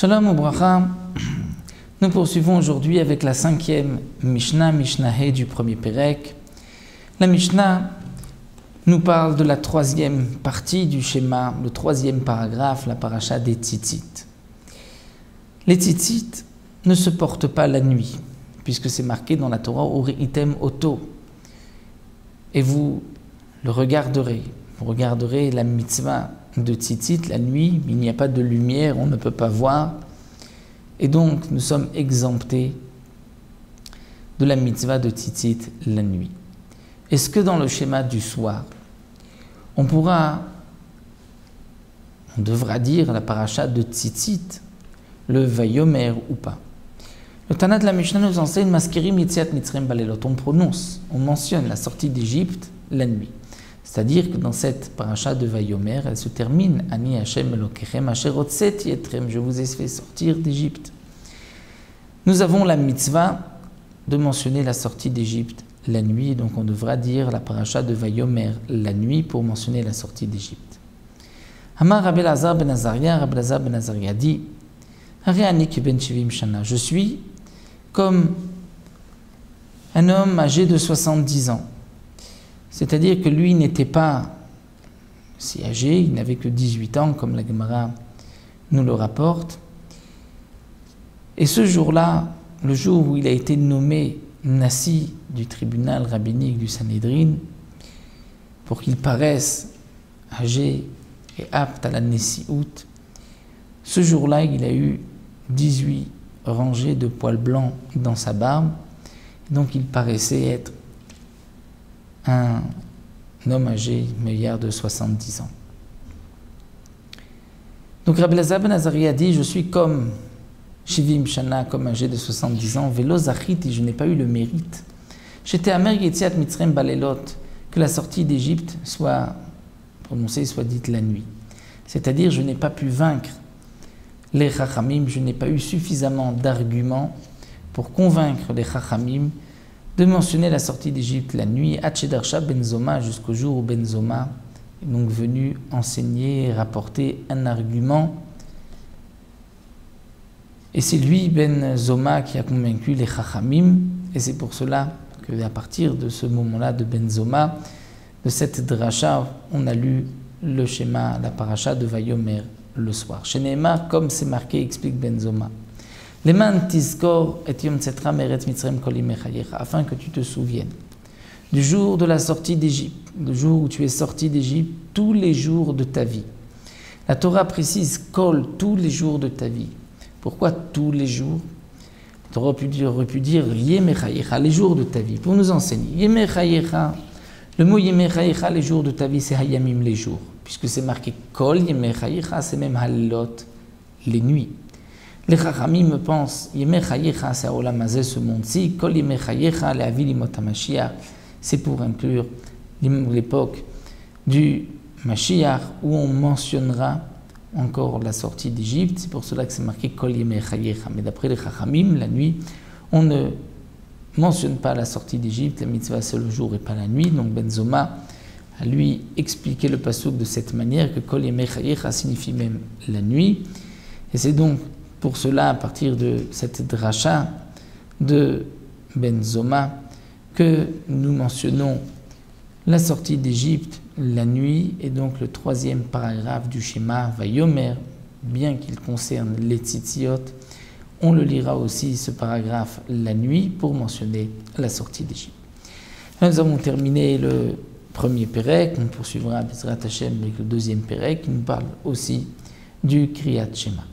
Shalom Ubracha, nous poursuivons aujourd'hui avec la 5e Mishnah, Mishnah He du premier Pérec. La Mishnah nous parle de la 3e partie du schéma, le 3e paragraphe, la paracha des tzitzit. Les tzitzit ne se portent pas la nuit, puisque c'est marqué dans la Torah Uri'item Oto. Et vous regarderez la mitzvah de tzitzit la nuit, il n'y a pas de lumière, on ne peut pas voir, et donc nous sommes exemptés de la mitzvah de tzitzit la nuit. Est-ce que dans le schéma du soir, on devra dire la paracha de tzitzit, le vayomer ou pas? Le Tana de la Mishnah nous enseigne Maskirim Yitziat Mitzrayim Balelot. On mentionne la sortie d'Égypte la nuit. C'est-à-dire que dans cette paracha de Vayomer, elle se termine Ani Hashem Elokechem Asher Hotzet Yetrem, je vous ai fait sortir d'Égypte. Nous avons la mitzvah de mentionner la sortie d'Égypte la nuit, donc on devra dire la paracha de Vayomer la nuit pour mentionner la sortie d'Égypte. Amar Rabbi Elazar ben Azaria dit Hare ani ben Shivim Shana, je suis comme un homme âgé de 70 ans. C'est-à-dire que lui n'était pas si âgé, il n'avait que 18 ans, comme la Gemara nous le rapporte. Et ce jour-là, le jour où il a été nommé Nassi du tribunal rabbinique du Sanhédrin, pour qu'il paraisse âgé et apte à la Nessiout, ce jour-là, il a eu 18 rangées de poils blancs dans sa barbe, donc il paraissait être un homme âgé, meilleur de 70 ans. Donc Rabbi Elazar ben Azaria dit, je suis comme Shivim Shana, comme âgé de 70 ans, Velo Zachiti, je n'ai pas eu le mérite. J'étais Amer Yetziat Mitzrayim Balelot, que la sortie d'Égypte soit prononcée, soit dite la nuit. C'est-à-dire, je n'ai pas pu vaincre les Chachamim, je n'ai pas eu suffisamment d'arguments pour convaincre les Chachamim de mentionner la sortie d'Égypte la nuit, Hatchedarsha Ben Zoma, jusqu'au jour où Ben Zoma est donc venu enseigner et rapporter un argument. Et c'est lui, Ben Zoma, qui a convaincu les Chachamim, et c'est pour cela qu'à partir de ce moment-là de Ben Zoma, de cette dracha, on a lu le schéma, la paracha de Vayomer le soir. Chez Nehemar, comme c'est marqué, explique Ben Zoma. Leman tizkor et yom tzetra meretz Mitzrayim kol yimei chayecha, afin que tu te souviennes du jour de la sortie d'Égypte, le jour où tu es sorti d'Égypte, tous les jours de ta vie. La Torah précise kol, tous les jours de ta vie. Pourquoi tous les jours? La Torah aurait pu dire yemei chayecha, les jours de ta vie, pour nous enseigner. Yemei chayecha, le mot yemei chayecha, les jours de ta vie, c'est hayamim, les jours, puisque c'est marqué kol yemei chayecha, c'est même halilot, les nuits. Les Chachamim me pensent, Yemei Chayecha, c'est Olam Hazeh, ce monde-ci, Kol Yemei Chayecha, le Avi Limot HaMashiach, c'est pour inclure l'époque du Mashiach, où on mentionnera encore la sortie d'Égypte, c'est pour cela que c'est marqué Kol Yemei Chayecha. Mais d'après les Chachamim, la nuit, on ne mentionne pas la sortie d'Égypte, la mitzvah c'est le jour et pas la nuit, donc Ben Zoma a lui expliqué le pasuk de cette manière, que Kol Yemei Chayecha signifie même la nuit, et c'est donc pour cela, à partir de cette dracha de Ben Zoma, que nous mentionnons la sortie d'Égypte la nuit, et donc le 3e paragraphe du schéma Vayomer, bien qu'il concerne les tzitziot, on le lira aussi ce paragraphe la nuit pour mentionner la sortie d'Égypte. Nous avons terminé le premier Pérec, on poursuivra Bezrat Hashem avec le 2e Pérec qui nous parle aussi du Kriyat Shema.